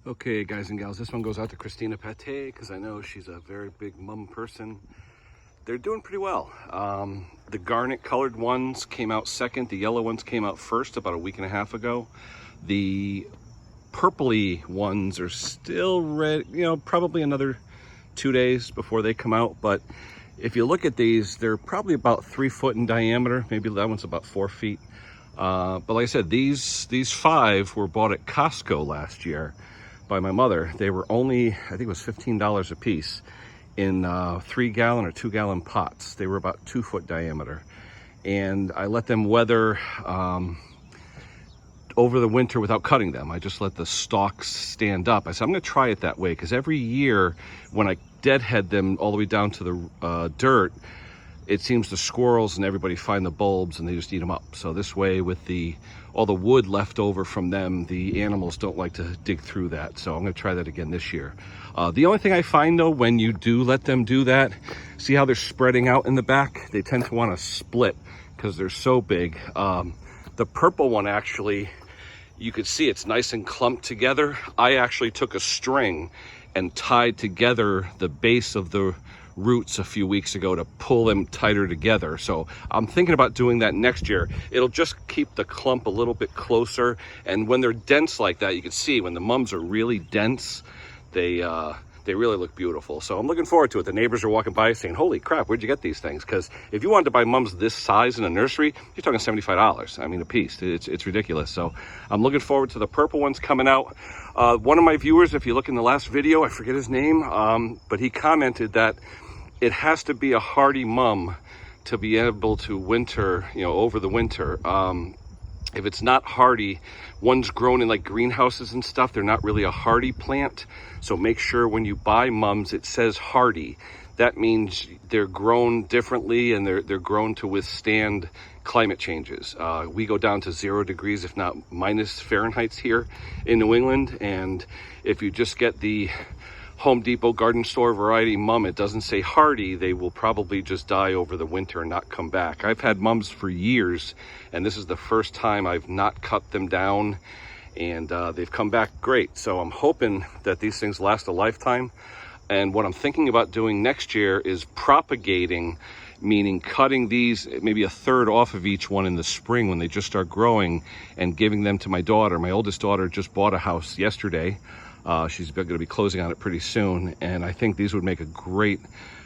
Okay, guys and gals, this one goes out to Christina Pate because I know she's a very big mum person. They're doing pretty well. The garnet colored ones came out second. The yellow ones came out first about a week and a half ago. The purpley ones are still red, probably another 2 days before they come out. But if you look at these, they're probably about 3 foot in diameter. Maybe that one's about 4 feet. But like I said, these 5 were bought at Costco last year by my mother. They were only, I think it was $15 a piece in 3-gallon or 2-gallon pots. They were about 2 foot diameter. And I let them weather over the winter without cutting them. I just let the stalks stand up. I said, I'm gonna try it that way, because every year when I deadhead them all the way down to the dirt, it seems the squirrels and everybody find the bulbs and they just eat them up. So this way, with all the wood left over from them, the animals don't like to dig through that. So I'm gonna try that again this year. The only thing I find though, when you do let them do that, see how they're spreading out in the back? They tend to wanna split because they're so big. The purple one, actually, you could see it's nice and clumped together. I actually took a string and tied together the base of the roots a few weeks ago to pull them tighter together. So I'm thinking about doing that next year. It'll just keep the clump a little bit closer. And when they're dense like that, you can see when the mums are really dense, they really look beautiful. So I'm looking forward to it. The neighbors are walking by saying, holy crap, where'd you get these things? Because if you wanted to buy mums this size in a nursery, you're talking $75. I mean, a piece. It's ridiculous. So I'm looking forward to the purple ones coming out. One of my viewers, if you look in the last video, I forget his name, but he commented that it has to be a hardy mum to be able to winter, over the winter. If it's not hardy, one's grown in like greenhouses and stuff, they're not really a hardy plant. So make sure when you buy mums, it says hardy. That means they're grown differently and they're grown to withstand climate changes. We go down to 0 degrees, if not minus Fahrenheit here in New England. And if you just get the Home Depot garden store variety mum, it doesn't say hardy, they will probably just die over the winter and not come back. I've had mums for years, and this is the first time I've not cut them down, and they've come back great. So I'm hoping that these things last a lifetime. And what I'm thinking about doing next year is propagating, meaning cutting these maybe a third off of each one in the spring when they just start growing, and giving them to my daughter. My oldest daughter just bought a house yesterday. She's going to be closing on it pretty soon, and I think these would make a great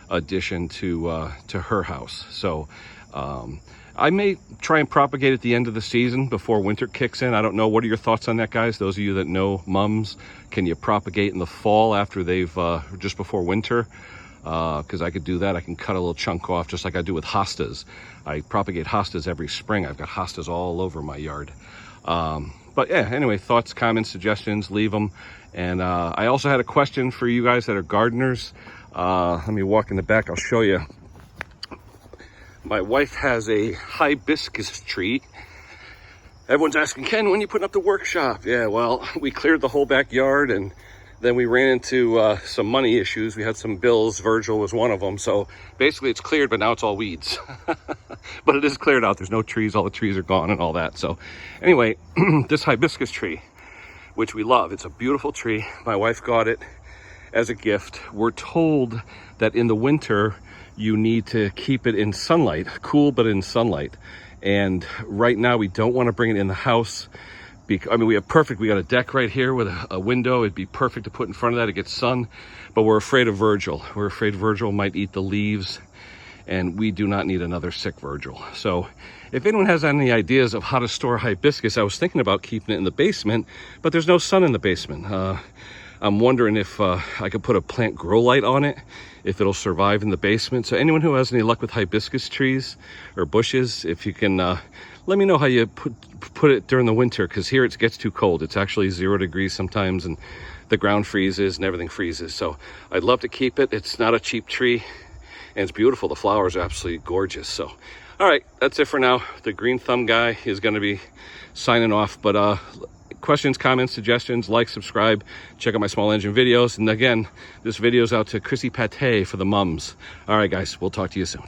addition to her house. So I may try and propagate at the end of the season before winter kicks in. I don't know. What are your thoughts on that, guys? Those of you that know mums, can you propagate in the fall after they've just before winter? Because I could do that. I can cut a little chunk off just like I do with hostas. I propagate hostas every spring. I've got hostas all over my yard. But yeah, anyway, thoughts, comments, suggestions, leave them. And I also had a question for you guys that are gardeners. Let me walk in the back, I'll show you. My wife has a hibiscus tree. Everyone's asking, Ken, when are you putting up the workshop? Yeah, well, we cleared the whole backyard, and then we ran into some money issues. We had some bills. Virgil was one of them. So basically it's cleared, but now it's all weeds. But it is cleared out. There's no trees. All the trees are gone and all that. So anyway, this hibiscus tree, which we love, it's a beautiful tree. My wife got it as a gift. We're told that in the winter, you need to keep it in sunlight, cool, but in sunlight. And right now we don't want to bring it in the house. I mean, we got a deck right here with a window. It'd be perfect to put in front of that. It gets sun, but we're afraid of Virgil. We're afraid Virgil might eat the leaves, and we do not need another sick Virgil. So if anyone has any ideas of how to store hibiscus, I was thinking about keeping it in the basement, but there's no sun in the basement. I'm wondering if I could put a plant grow light on it, if it'll survive in the basement. So anyone who has any luck with hibiscus trees or bushes, if you can let me know how you put it during the winter, because here it gets too cold. It's actually 0 degrees sometimes, and the ground freezes and everything freezes. So I'd love to keep it. It's not a cheap tree, and it's beautiful. The flowers are absolutely gorgeous. So all right, that's it for now. The green thumb guy is going to be signing off, but questions, comments, suggestions, like, subscribe, check out my small engine videos. And again, this video's out to Chrissy Pate for the mums. All right, guys, we'll talk to you soon.